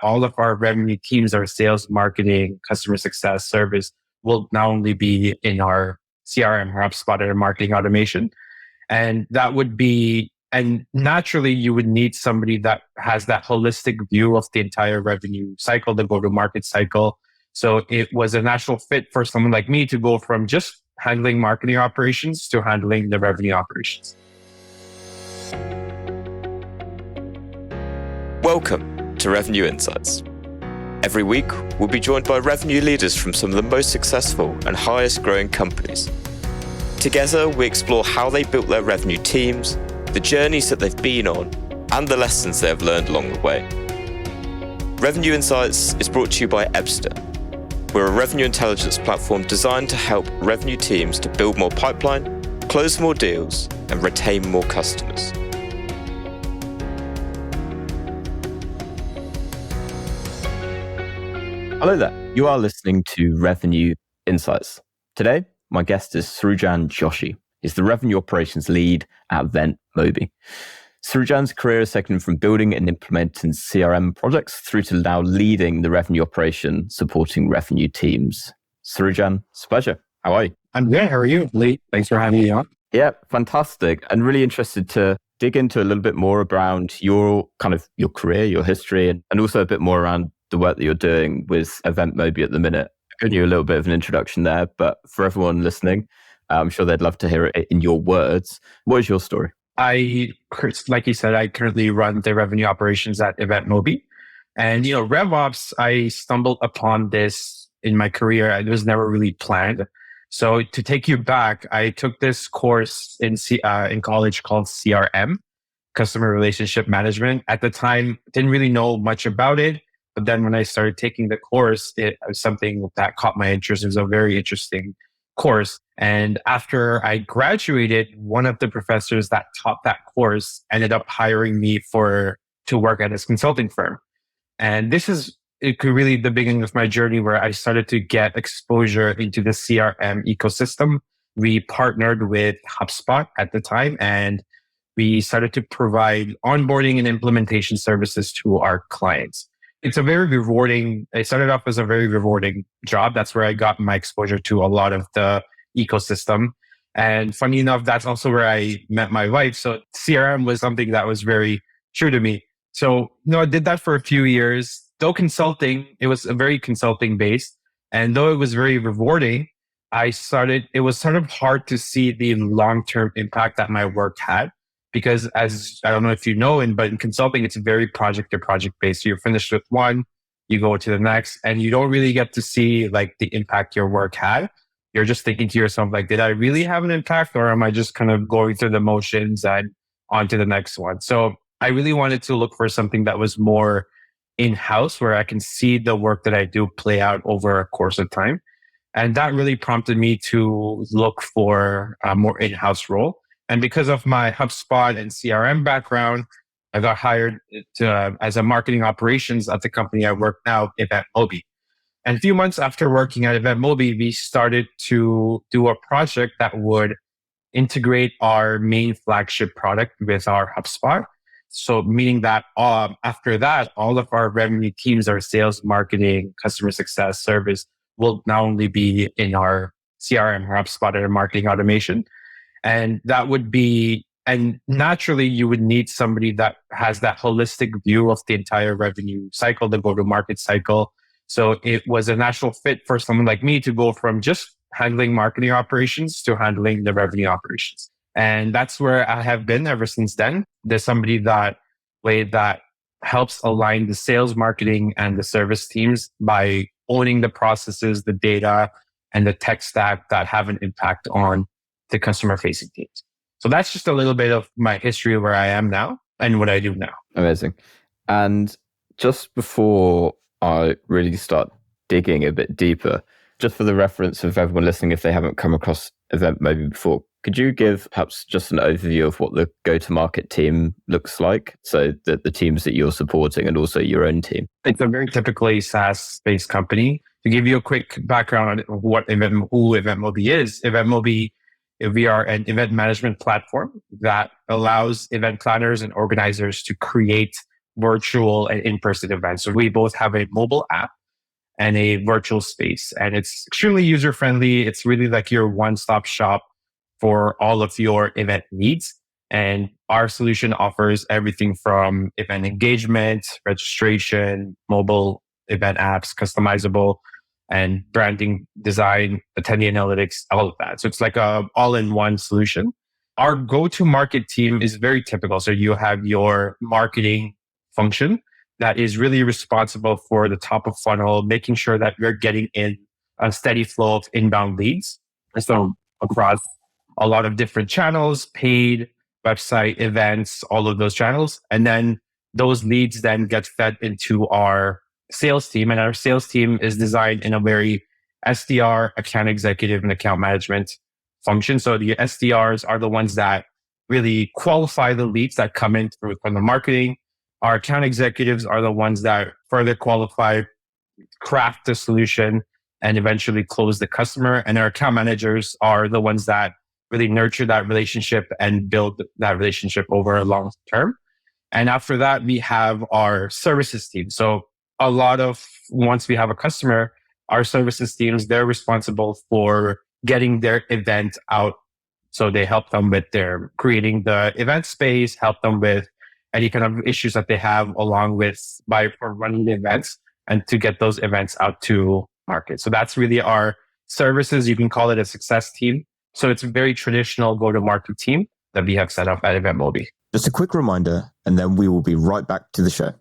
all of our revenue teams, our sales, marketing, customer success, service will not only be in our CRM, or HubSpot, or marketing automation. And that would be, and naturally you would need somebody that has that holistic view of the entire revenue cycle, the go-to-market cycle. So it was a natural fit for someone like me to go from just handling marketing operations to handling the revenue operations. Welcome to Revenue Insights. Every week, we'll be joined by revenue leaders from some of the most successful and highest growing companies. Together, we explore how they built their revenue teams, the journeys that they've been on, and the lessons they have learned along the way. Revenue Insights is brought to you by Ebster. We're a revenue intelligence platform designed to help revenue teams to build more pipeline, close more deals, and retain more customers. Hello there. You are listening to Revenue Insights. Today, my guest is Srujan Joshi. He's the revenue operations lead at EventMobi. Srujan's career has taken him from building and implementing CRM projects through to now leading the revenue operation, supporting revenue teams. Srujan, it's a pleasure. How are you? I'm good. How are you, Lee? Thanks for having me on. Yeah, fantastic. And really interested to dig into a little bit more around your career, your history, and also a bit more around the work that you're doing with EventMobi at the minute. I gave you a little bit of an introduction there, but for everyone listening, I'm sure they'd love to hear it in your words. What is your story? Like you said, I currently run the revenue operations at EventMobi. And, RevOps, I stumbled upon this in my career. It was never really planned. So to take you back, I took this course in college called CRM, Customer Relationship Management. At the time, didn't really know much about it. But then when I started taking the course, it was something that caught my interest. It was a very interesting course. And after I graduated, one of the professors that taught that course ended up hiring me to work at his consulting firm. And this is really the beginning of my journey where I started to get exposure into the CRM ecosystem. We partnered with HubSpot at the time, and we started to provide onboarding and implementation services to our clients. It started off as a very rewarding job. That's where I got my exposure to a lot of the ecosystem. And funny enough, that's also where I met my wife. So CRM was something that was very true to me. So, I did that for a few years. Though it was a very consulting based. And though it was very rewarding, it was sort of hard to see the long-term impact that my work had. Because as I don't know if you know, but in consulting, it's very project to project based. So you're finished with one, you go to the next, and you don't really get to see the impact your work had. You're just thinking to yourself, did I really have an impact, or am I just kind of going through the motions and on to the next one? So I really wanted to look for something that was more in-house, where I can see the work that I do play out over a course of time. And that really prompted me to look for a more in-house role. And because of my HubSpot and CRM background, I got hired as a marketing operations at the company I work now, EventMobi. And a few months after working at EventMobi, we started to do a project that would integrate our main flagship product with our HubSpot. So meaning that after that, all of our revenue teams, our sales, marketing, customer success, service will not only be in our CRM, or HubSpot, or marketing automation. And naturally you would need somebody that has that holistic view of the entire revenue cycle, the go-to-market cycle. So it was a natural fit for someone like me to go from just handling marketing operations to handling the revenue operations. And that's where I have been ever since then. There's somebody that helps align the sales, marketing, and the service teams by owning the processes, the data, and the tech stack that have an impact on the customer-facing teams. So that's just a little bit of my history where I am now and what I do now. Amazing. And just before I really start digging a bit deeper, just for the reference of everyone listening, if they haven't come across EventMobi before, could you give perhaps just an overview of what the go-to-market team looks like? So the teams that you're supporting and also your own team. It's a very typically SaaS-based company. To give you a quick background on who EventMobi is, EventMobi, we are an event management platform that allows event planners and organizers to create virtual and in-person events. So we both have a mobile app and a virtual space, and it's extremely user-friendly. It's really like your one-stop shop for all of your event needs. And our solution offers everything from event engagement, registration, mobile event apps, customizable, and branding, design, attendee analytics, all of that. So it's like a all-in-one solution. Our go-to-market team is very typical. So you have your marketing function that is really responsible for the top of funnel, making sure that we're getting in a steady flow of inbound leads. So across a lot of different channels, paid, website, events, all of those channels. And then those leads then get fed into our sales team. And our sales team is designed in a very SDR, account executive, and account management function. So the SDRs are the ones that really qualify the leads that come in through from the marketing. Our account executives are the ones that further qualify, craft the solution, and eventually close the customer. And our account managers are the ones that really nurture that relationship and build that relationship over a long term. And after that, we have our services team. So once we have a customer, our services teams, they're responsible for getting their event out. So they help them with their creating the event space, help them with any kind of issues that they have along with for running the events and to get those events out to market. So that's really our services. You can call it a success team. So it's a very traditional go-to-market team that we have set up at EventMobi. Just a quick reminder, and then we will be right back to the show.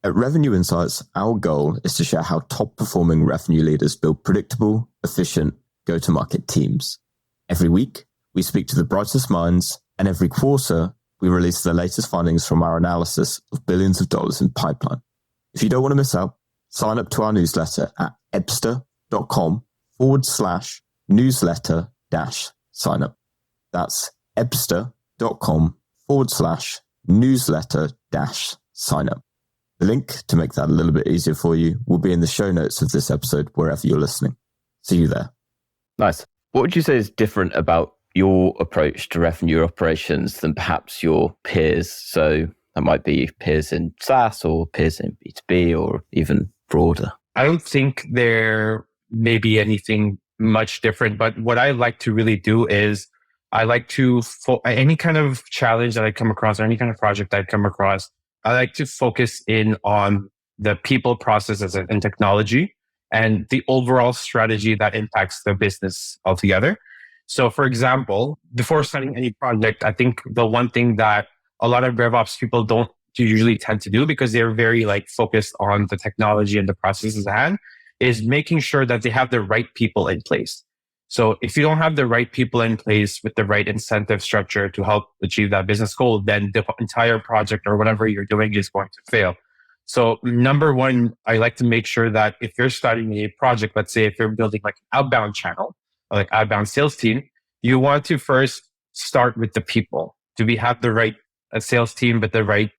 At Revenue Insights, our goal is to share how top-performing revenue leaders build predictable, efficient go-to-market teams. Every week, we speak to the brightest minds, and every quarter, we release the latest findings from our analysis of billions of dollars in pipeline. If you don't want to miss out, sign up to our newsletter at ebster.com/newsletter-sign up. That's ebster.com/newsletter-sign up. The link to make that a little bit easier for you will be in the show notes of this episode, wherever you're listening. See you there. Nice. What would you say is different about your approach to revenue operations than perhaps your peers? So that might be peers in SaaS or peers in B2B or even broader. I don't think there may be anything much different, but what I like to really do is I like to, any kind of challenge that I come across or any kind of project that I come across, I like to focus in on the people, processes, and technology and the overall strategy that impacts the business altogether. So for example, before starting any project, I think the one thing that a lot of RevOps people don't usually tend to do, because they're very focused on the technology and the processes at hand, is making sure that they have the right people in place. So if you don't have the right people in place with the right incentive structure to help achieve that business goal, then the entire project or whatever you're doing is going to fail. So number one, I like to make sure that if you're starting a project, let's say if you're building an outbound channel, or outbound sales team, you want to first start with the people. Do we have the right sales team with the right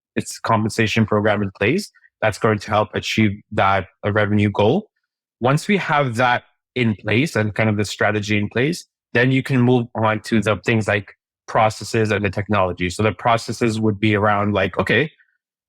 compensation program in place? That's going to help achieve that revenue goal. Once we have that in place and kind of the strategy in place, then you can move on to the things like processes and the technology. So the processes would be around okay,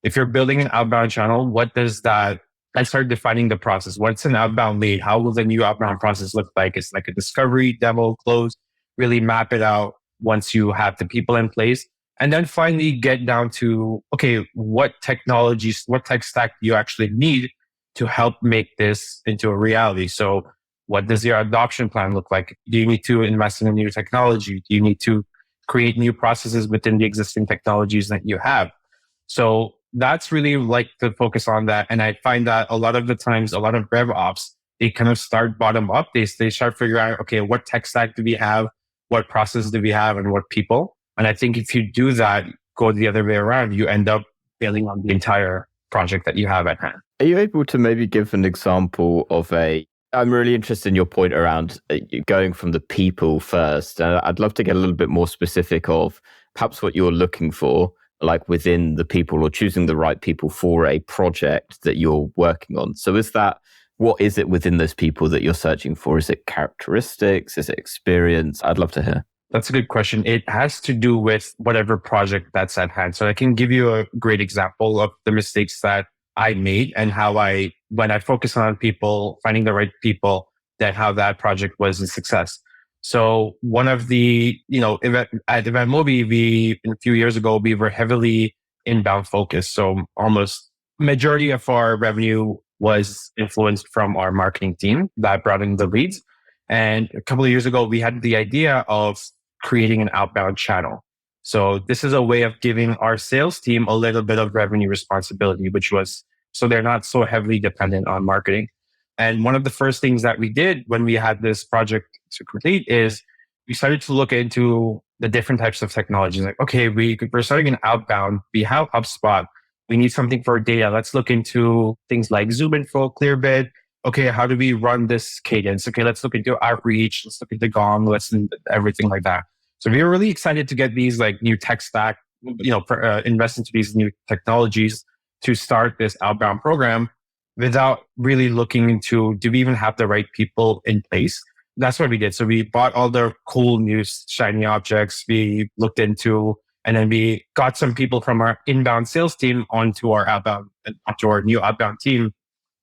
if you're building an outbound channel, what does that, I start defining the process. What's an outbound lead? How will the new outbound process look like? It's like a discovery, demo, close, really map it out once you have the people in place. And then finally get down to, okay, what technologies, what tech stack do you actually need to help make this into a reality? So what does your adoption plan look like? Do you need to invest in a new technology? Do you need to create new processes within the existing technologies that you have? So that's really the focus on that. And I find that a lot of the times, a lot of RevOps, they kind of start bottom up. They start figuring out, okay, what tech stack do we have? What process do we have? And what people? And I think if you do that, go the other way around, you end up failing on the entire project that you have at hand. Are you able to maybe give an example of I'm really interested in your point around going from the people first. I'd love to get a little bit more specific of perhaps what you're looking for, within the people, or choosing the right people for a project that you're working on. So what is it within those people that you're searching for? Is it characteristics? Is it experience? I'd love to hear. That's a good question. It has to do with whatever project that's at hand. So I can give you a great example of the mistakes that I made and when I focus on people, finding the right people, that how that project was a success. So one of the, at EventMobi, a few years ago, we were heavily inbound focused. So almost majority of our revenue was influenced from our marketing team that brought in the leads. And a couple of years ago, we had the idea of creating an outbound channel. So this is a way of giving our sales team a little bit of revenue responsibility, which was so they're not so heavily dependent on marketing. And one of the first things that we did when we had this project to complete is we started to look into the different types of technologies. Like, okay, we're starting an outbound. We have HubSpot. We need something for data. Let's look into things like ZoomInfo, Clearbit. Okay, how do we run this cadence? Okay, let's look into outreach. Let's look into Gong. Let's everything like that. So we were really excited to get these like new tech stack, invest into these new technologies to start this outbound program without really looking into, do we even have the right people in place? That's what we did. So we bought all the cool new shiny objects. We looked into, and then we got some people from our inbound sales team onto our new outbound team.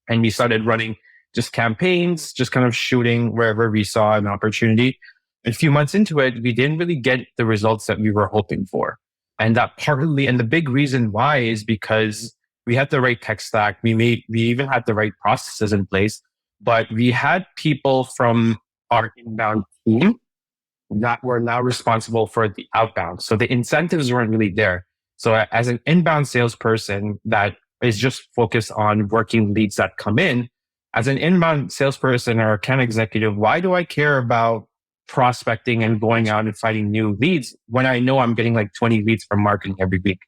And we started running just campaigns, just kind of shooting wherever we saw an opportunity. A few months into it, we didn't really get the results that we were hoping for. And the big reason why is because we had the right tech stack. We even had the right processes in place, but we had people from our inbound team that were now responsible for the outbound. So the incentives weren't really there. So as an inbound salesperson that is just focused on working leads that come in, as an inbound salesperson or account executive, why do I care about prospecting and going out and finding new leads when I know I'm getting like 20 leads from marketing every week?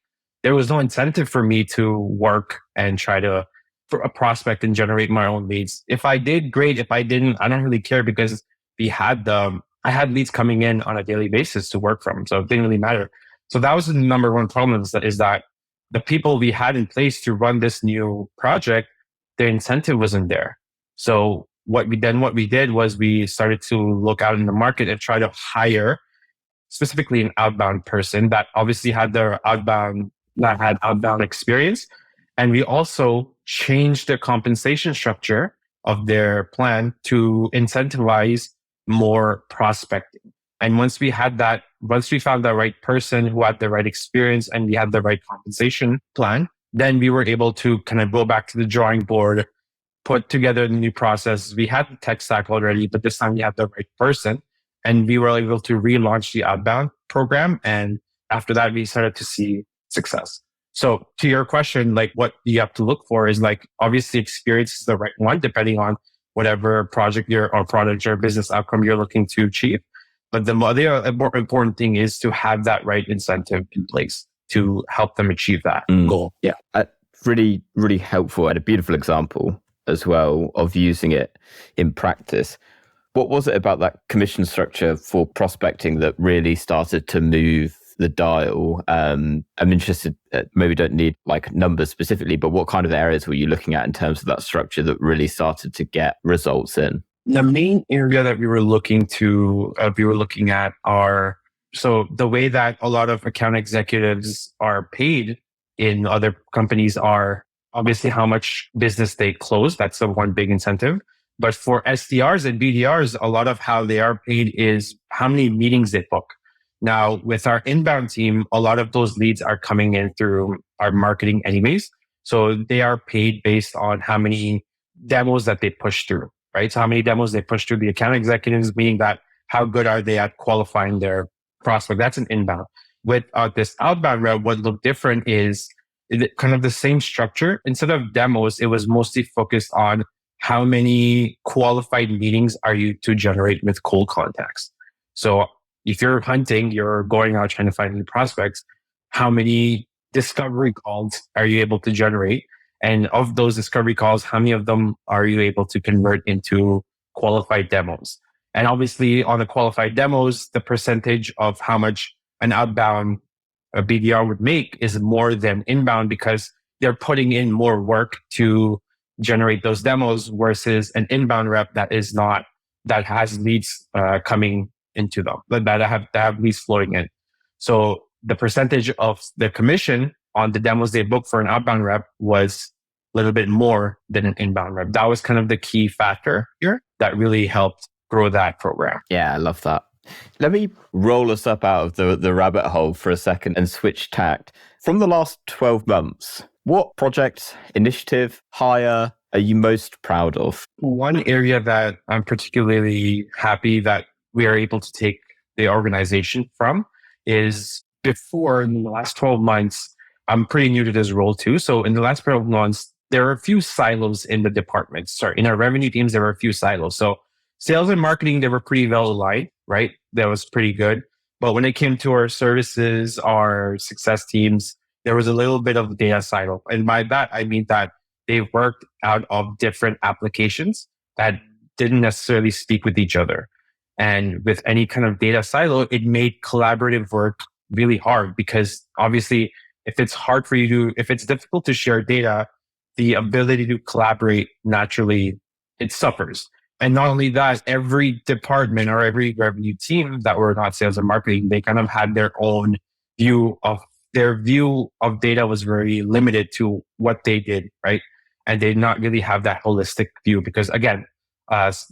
There was no incentive for me to work and try to prospect and generate my own leads. If I did, great. If I didn't, I don't really care because I had leads coming in on a daily basis to work from. So it didn't really matter. So that was the number one problem is that the people we had in place to run this new project, their incentive wasn't there. So what we did was we started to look out in the market and try to hire specifically an outbound person that obviously had outbound experience. And we also changed the compensation structure of their plan to incentivize more prospecting. And once we found the right person who had the right experience and we had the right compensation plan, then we were able to kind of go back to the drawing board, put together the new process. We had the tech stack already, but this time we had the right person and we were able to relaunch the outbound program. And after that, we started to see success. So to your question, like what you have to look for is like, obviously experience is the right one, depending on whatever project or product or business outcome you're looking to achieve. But the other more important thing is to have that right incentive in place to help them achieve that goal. Yeah, really, really helpful and a beautiful example as well of using it in practice. What was it about that commission structure for prospecting that really started to move the dial? I'm interested, maybe don't need like numbers specifically, but what kind of areas were you looking at in terms of that structure that really started to get results in? The main area that we were looking at are, so the way that a lot of account executives are paid in other companies are obviously how much business they close. That's the one big incentive. But for SDRs and BDRs, a lot of how they are paid is how many meetings they book. Now, with our inbound team, a lot of those leads are coming in through our marketing anyways. So they are paid based on how many demos that they push through, right? So how many demos they push through the account executives, meaning that how good are they at qualifying their prospect? That's an inbound. With this outbound route, what looked different is kind of the same structure. Instead of demos, it was mostly focused on how many qualified meetings are you to generate with cold contacts. So if you're hunting, you're going out trying to find new prospects, how many discovery calls are you able to generate? And of those discovery calls, how many of them are you able to convert into qualified demos? And obviously on the qualified demos, the percentage of how much an outbound BDR would make is more than inbound because they're putting in more work to generate those demos versus an inbound rep that has leads coming into them that have leads flowing in. So the percentage of the commission on the demos they booked for an outbound rep was a little bit more than an inbound rep. That was kind of the key factor here that really helped grow that program. Yeah, I love that. Let me roll us up out of the rabbit hole for a second and switch tact. From the last 12 months, what project, initiative, hire are you most proud of? One area that I'm particularly happy that we are able to take the organization from is before, in the last 12 months, I'm pretty new to this role too. So in the last 12 months, there are a few silos in the department. Sorry, in our revenue teams, there were a few silos. So sales and marketing, they were pretty well aligned, right? That was pretty good. But when it came to our services, our success teams, there was a little bit of data silo. And by that, I mean that they worked out of different applications that didn't necessarily speak with each other. And with any kind of data silo, it made collaborative work really hard because obviously if it's difficult to share data, the ability to collaborate naturally, it suffers. And not only that, every department or every revenue team that were not sales and marketing, they kind of had their view of data was very limited to what they did, right? And they did not really have that holistic view because again,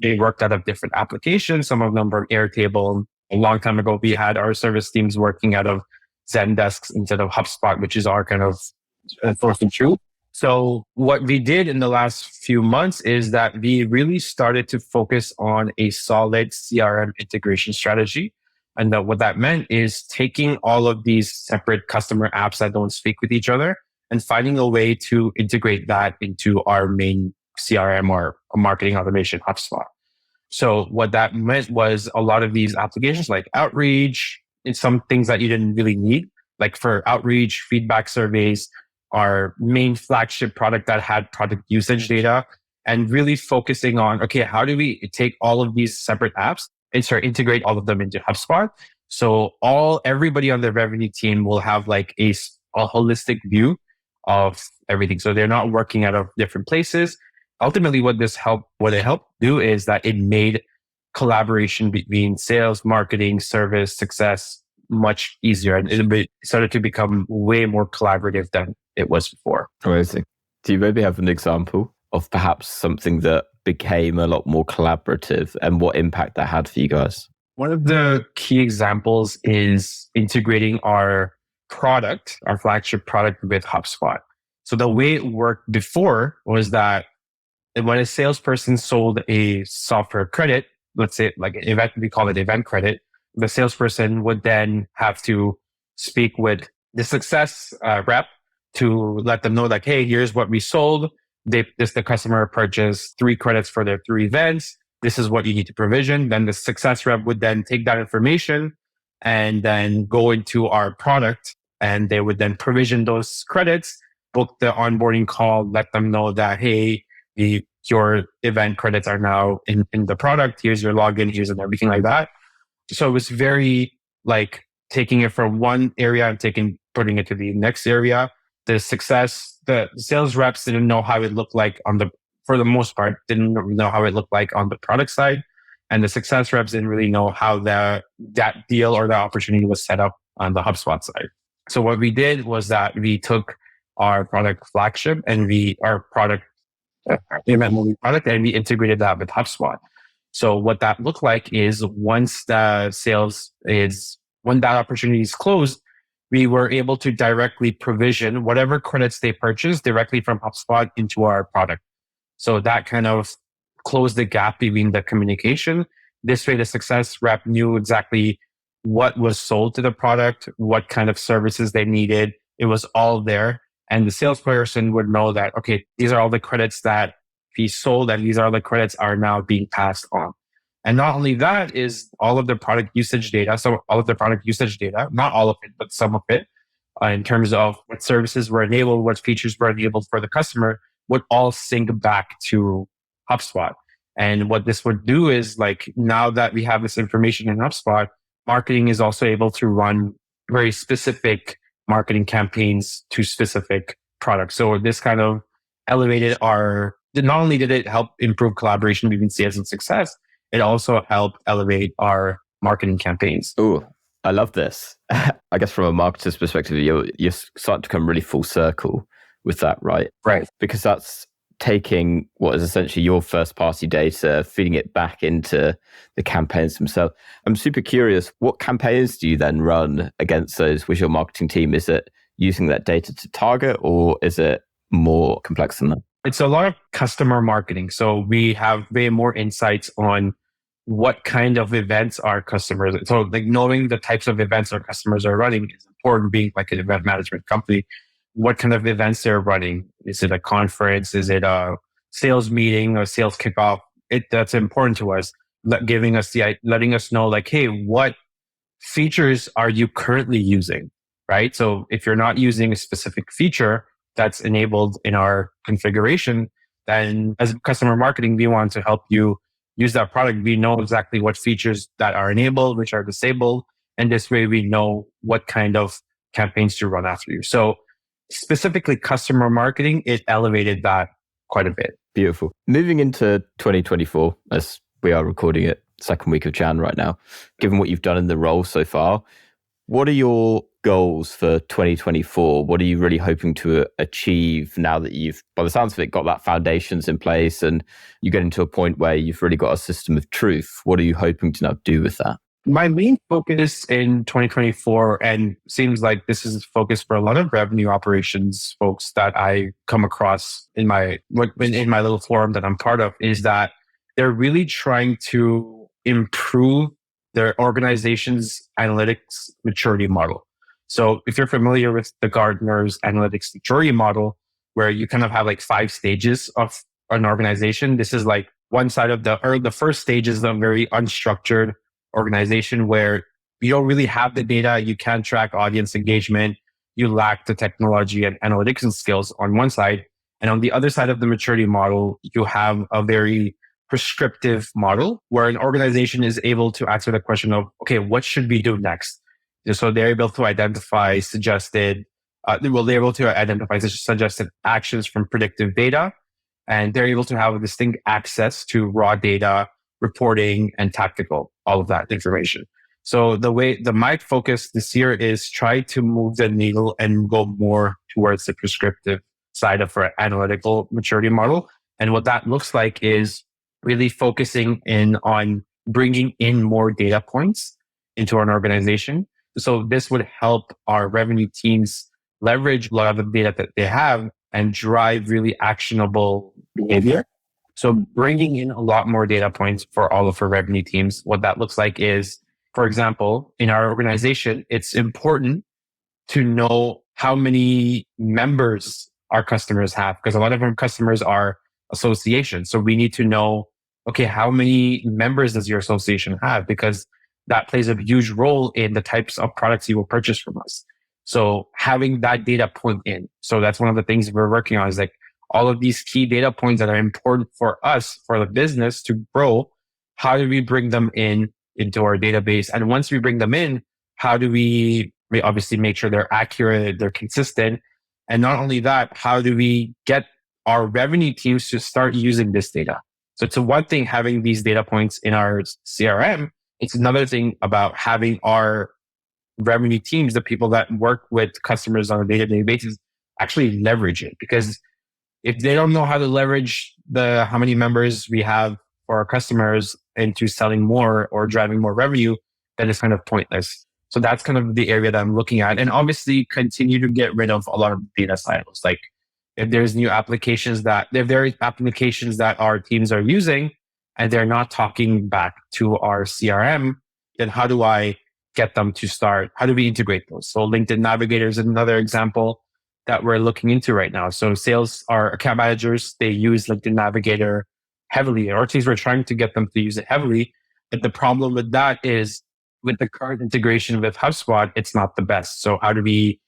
they worked out of different applications. Some of them were Airtable. A long time ago, we had our service teams working out of Zendesk instead of HubSpot, which is our kind of source of truth. So what we did in the last few months is that we really started to focus on a solid CRM integration strategy. And what that meant is taking all of these separate customer apps that don't speak with each other and finding a way to integrate that into our main CRM or marketing automation HubSpot. So what that meant was a lot of these applications like Outreach and some things that you didn't really need, like for Outreach, feedback surveys, our main flagship product that had product usage data, and really focusing on, okay, how do we take all of these separate apps and start integrate all of them into HubSpot? So everybody on the revenue team will have like a holistic view of everything. So they're not working out of different places. Ultimately, what it helped do is that it made collaboration between sales, marketing, service, success much easier. And it started to become way more collaborative than it was before. Amazing. Do you maybe have an example of perhaps something that became a lot more collaborative and what impact that had for you guys? One of the key examples is integrating our flagship product with HubSpot. So the way it worked before was that when a salesperson sold a software credit, let's say like an event, we call it event credit, the salesperson would then have to speak with the success rep to let them know like, hey, here's what we sold. The customer purchased 3 credits for their 3 events. This is what you need to provision. Then the success rep would then take that information and then go into our product and they would then provision those credits, book the onboarding call, let them know that, hey, your event credits are now in the product. Here's your login, here's and everything like that. So it was very like taking it from one area and putting it to the next area. The sales reps didn't know how it looked like for the most part, didn't know how it looked like on the product side. And the success reps didn't really know how that deal or the opportunity was set up on the HubSpot side. So what we did was that we took our product flagship and our EventMobi product, and we integrated that with HubSpot. So what that looked like is when that opportunity is closed, we were able to directly provision whatever credits they purchased directly from HubSpot into our product. So that kind of closed the gap between the communication. This way, the success rep knew exactly what was sold to the product, what kind of services they needed. It was all there. And the salesperson would know that, okay, these are all the credits that he sold and these are the credits are now being passed on. And not only that is all of the product usage data. So all of the product usage data, not all of it, but some of it, in terms of what services were enabled, what features were enabled for the customer, would all sync back to HubSpot. And what this would do is like, now that we have this information in HubSpot, marketing is also able to run very specific marketing campaigns to specific products. So this kind of elevated not only did it help improve collaboration between sales and success, it also helped elevate our marketing campaigns. Oh, I love this. I guess from a marketer's perspective, you're starting to come really full circle with that, right? Right. Because that's taking what is essentially your first party data, feeding it back into the campaigns themselves. I'm super curious, what campaigns do you then run against those with your marketing team? Is it using that data to target, or is it more complex than that? It's a lot of customer marketing. So we have way more insights on what kind of events our customers. So like knowing the types of events our customers are running is important, being like an event management company. What kind of events they're running? Is it a conference? Is it a sales meeting or sales kickoff? That's important to us, letting us know like, hey, what features are you currently using? Right. So if you're not using a specific feature that's enabled in our configuration, then as customer marketing, we want to help you use that product. We know exactly what features that are enabled, which are disabled. And this way we know what kind of campaigns to run after you. So specifically customer marketing, it elevated that quite a bit. Beautiful. Moving into 2024, as we are recording it second week of Jan right now, given what you've done in the role so far, what are your goals for 2024? What are you really hoping to achieve now that you've, by the sounds of it, got that foundations in place and you get into a point where you've really got a system of truth? What are you hoping to now do with that? My main focus in 2024, and seems like this is a focus for a lot of revenue operations folks that I come across in my little forum that I'm part of, is that they're really trying to improve their organization's analytics maturity model. So if you're familiar with the Gartner's analytics maturity model, where you kind of have like 5 stages of an organization, this is like one side of the first stage is a very unstructured organization where you don't really have the data, you can't track audience engagement, you lack the technology and analytics and skills on one side. And on the other side of the maturity model, you have a very prescriptive model where an organization is able to answer the question of, okay, what should we do next? So they're able to identify suggested actions from predictive data, and they're able to have distinct access to raw data, reporting, and tactical, all of that information. So my focus this year is try to move the needle and go more towards the prescriptive side of our analytical maturity model. And what that looks like is really focusing in on bringing in more data points into an organization. So this would help our revenue teams leverage a lot of the data that they have and drive really actionable behavior. So bringing in a lot more data points for all of our revenue teams, what that looks like is, for example, in our organization, it's important to know how many members our customers have, because a lot of our customers are associations. So we need to know, okay, how many members does your association have? Because that plays a huge role in the types of products you will purchase from us. So having that data point in. So that's one of the things we're working on, is like all of these key data points that are important for us, for the business to grow. How do we bring them into our database? And once we bring them in, how do we obviously make sure they're accurate, they're consistent? And not only that, how do we get our revenue teams to start using this data? So it's one thing having these data points in our CRM. It's another thing about having our revenue teams, the people that work with customers on a day-to-day basis, actually leverage it. Because if they don't know how to leverage how many members we have for our customers into selling more or driving more revenue, then it's kind of pointless. So that's kind of the area that I'm looking at. And obviously continue to get rid of a lot of data silos. Like if there are applications that our teams are using and they're not talking back to our CRM, then how do I get them to start? How do we integrate those? So LinkedIn Navigator is another example that we're looking into right now. So our account managers, they use LinkedIn Navigator heavily. Our teams were trying to get them to use it heavily. But the problem with that is with the current integration with HubSpot, it's not the best. So how do we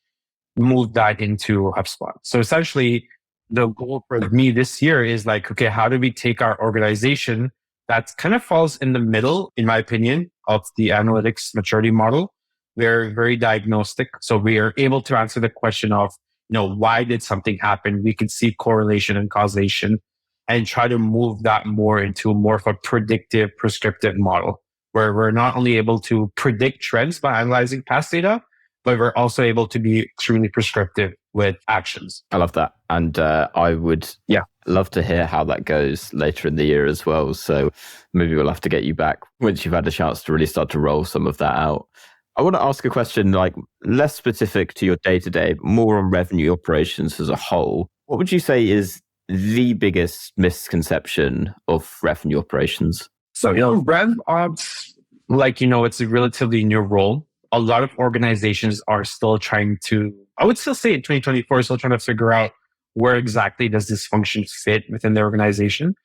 move that into HubSpot? So essentially, the goal for me this year is like, okay, how do we take our organization that kind of falls in the middle, in my opinion, of the analytics maturity model? We're very diagnostic. So we are able to answer the question of, why did something happen? We can see correlation and causation and try to move that more into more of a predictive, prescriptive model. where we're not only able to predict trends by analyzing past data, but we're also able to be extremely prescriptive with actions. I love that. And I would love to hear how that goes later in the year as well. So maybe we'll have to get you back once you've had a chance to really start to roll some of that out. I want to ask a question like less specific to your day-to-day, more on revenue operations as a whole. What would you say is the biggest misconception of revenue operations? So, RevOps, it's a relatively new role. A lot of organizations are still trying to, I would still say in 2024, still trying to figure out where exactly does this function fit within the organization.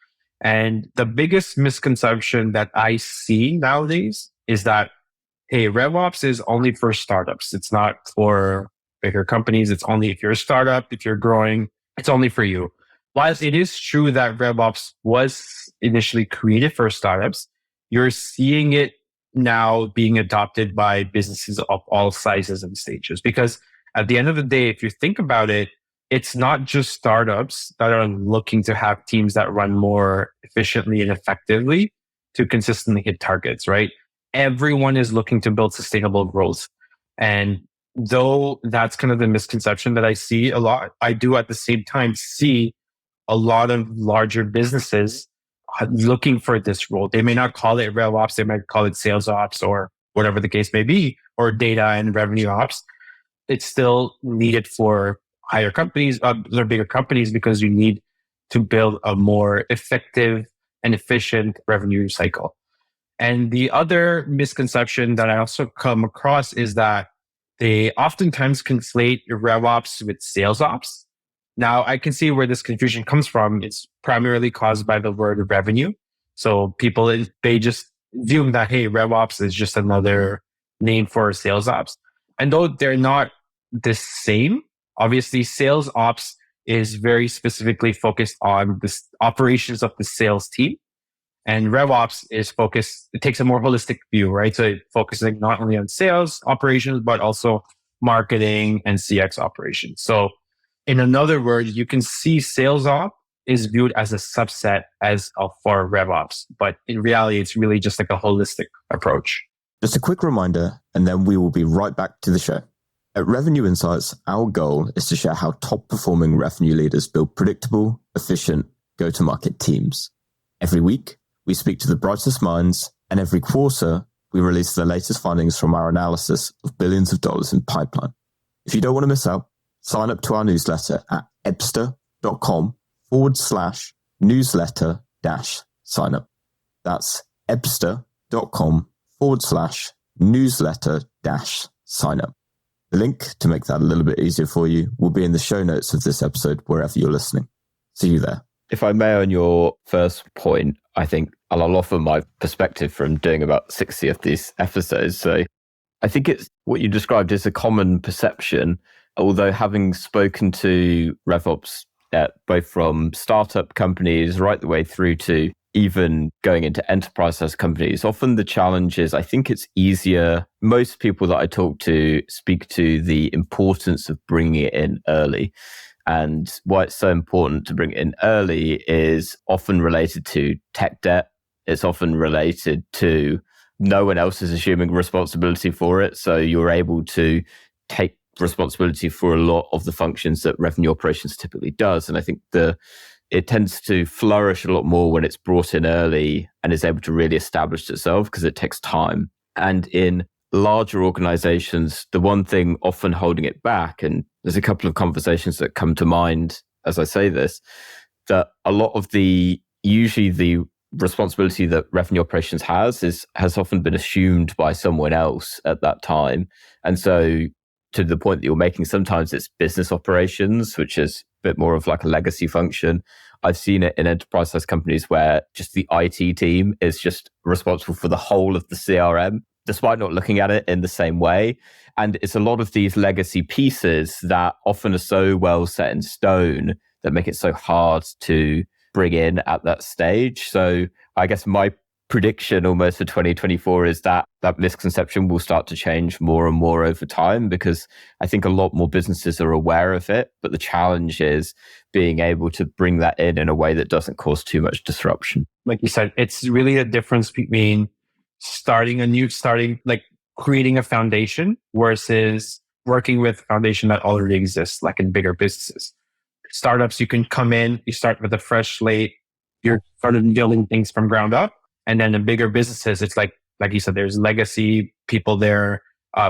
And the biggest misconception that I see nowadays is that, hey, RevOps is only for startups. It's not for bigger companies. It's only if you're a startup, if you're growing, it's only for you. While it is true that RevOps was initially created for startups, you're seeing it now being adopted by businesses of all sizes and stages. Because at the end of the day, if you think about it, it's not just startups that are looking to have teams that run more efficiently and effectively to consistently hit targets, right? Everyone is looking to build sustainable growth. And though that's kind of the misconception that I see a lot, I do at the same time see a lot of larger businesses looking for this role. They may not call it RevOps, they might call it sales ops or whatever the case may be, or data and revenue ops. It's still needed for higher companies, or bigger companies, because you need to build a more effective and efficient revenue cycle. And the other misconception that I also come across is that they oftentimes conflate RevOps with sales ops. Now, I can see where this confusion comes from. It's primarily caused by the word revenue. So people, they just assume that, hey, RevOps is just another name for sales ops. And though they're not the same, obviously sales ops is very specifically focused on the operations of the sales team. And RevOps is focused, it takes a more holistic view, right? So it's focusing not only on sales operations, but also marketing and CX operations. So in another word, you can see sales op is viewed as a subset for RevOps, but in reality, it's really just like a holistic approach. Just a quick reminder, and then we will be right back to the show. At Revenue Insights, our goal is to share how top performing revenue leaders build predictable, efficient go-to-market teams. Every week, we speak to the brightest minds, and every quarter, we release the latest findings from our analysis of billions of dollars in pipeline. If you don't want to miss out, sign up to our newsletter at ebster.com/newsletter-sign up. That's ebster.com/newsletter-sign up. The link to make that a little bit easier for you will be in the show notes of this episode, wherever you're listening. See you there. If I may, on your first point, I think I'll offer my perspective from doing about 60 of these episodes. So I think it's what you described is a common perception, although having spoken to RevOps both from startup companies right the way through to even going into enterprise size companies, often the challenge is, I think it's easier. Most people that I talk to speak to the importance of bringing it in early. And why it's so important to bring it in early is often related to tech debt. It's often related to no one else is assuming responsibility for it. So you're able to take responsibility for a lot of the functions that revenue operations typically does. And I think it tends to flourish a lot more when it's brought in early and is able to really establish itself, because it takes time. And in larger organizations, the one thing often holding it back, and there's a couple of conversations that come to mind as I say this, that a lot of usually the responsibility that revenue operations has often been assumed by someone else at that time. And so to the point that you're making, sometimes it's business operations, which is a bit more of like a legacy function. I've seen it in enterprise size companies where just the IT team is just responsible for the whole of the CRM, despite not looking at it in the same way. And it's a lot of these legacy pieces that often are so well set in stone that make it so hard to bring in at that stage. So I guess my prediction almost for 2024 is that misconception will start to change more and more over time, because I think a lot more businesses are aware of it. But the challenge is being able to bring that in a way that doesn't cause too much disruption. Like you said, it's really a difference between creating a foundation versus working with a foundation that already exists, like in bigger businesses. Startups, you can come in, you start with a fresh slate, you're sort of building things from ground up. And then in bigger businesses, it's like you said, there's legacy people there,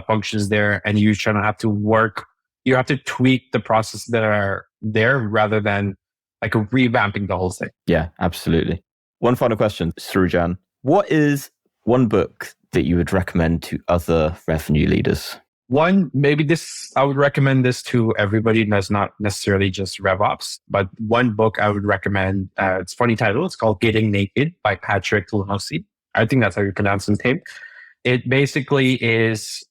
functions there, and you try to have to work. You have to tweak the processes that are there rather than like revamping the whole thing. Yeah, absolutely. One final question, Srujan. What is one book that you would recommend to other revenue leaders? I would recommend this to everybody that's not necessarily just RevOps, but one book I would recommend, it's a funny title. It's called Getting Naked by Patrick Lenosi. I think that's how you pronounce his name. It basically is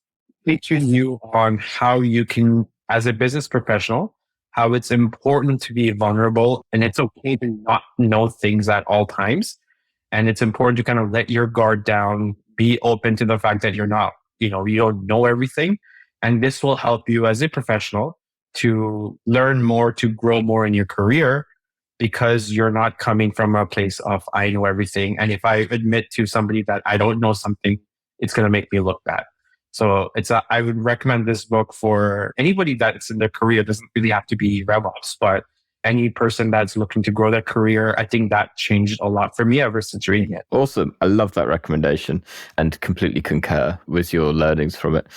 teaching you on how you can, as a business professional, how it's important to be vulnerable and it's okay to not know things at all times. And it's important to kind of let your guard down, be open to the fact that you're not, you don't know everything. And this will help you as a professional to learn more, to grow more in your career, because you're not coming from a place of, I know everything. And if I admit to somebody that I don't know something, it's going to make me look bad. So I would recommend this book for anybody that's in their career. It doesn't really have to be RevOps, but any person that's looking to grow their career. I think that changed a lot for me ever since reading it. Awesome. I love that recommendation and completely concur with your learnings from it.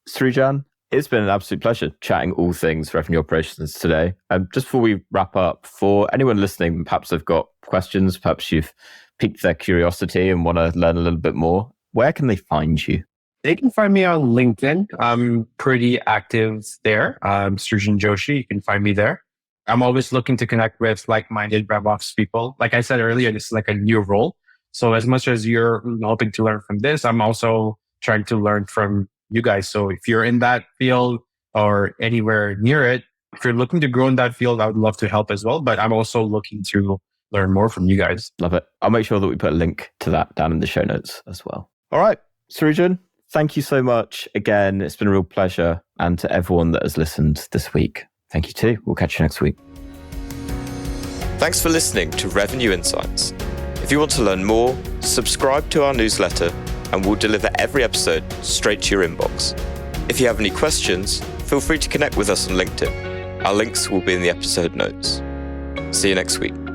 Srujan, it's been an absolute pleasure chatting all things revenue operations today. Just before we wrap up, for anyone listening, perhaps they've got questions, perhaps you've piqued their curiosity and want to learn a little bit more, where can they find you? They can find me on LinkedIn. I'm pretty active there. Srujan Joshi, you can find me there. I'm always looking to connect with like-minded RevOps people. Like I said earlier, this is like a new role. So as much as you're hoping to learn from this, I'm also trying to learn from you guys. So if you're in that field or anywhere near it, if you're looking to grow in that field, I would love to help as well. But I'm also looking to learn more from you guys. Love it. I'll make sure that we put a link to that down in the show notes as well. All right, Srujan, thank you so much. Again, it's been a real pleasure. And to everyone that has listened this week, thank you too. We'll catch you next week. Thanks for listening to Revenue Insights. If you want to learn more, subscribe to our newsletter and we'll deliver every episode straight to your inbox. If you have any questions, feel free to connect with us on LinkedIn. Our links will be in the episode notes. See you next week.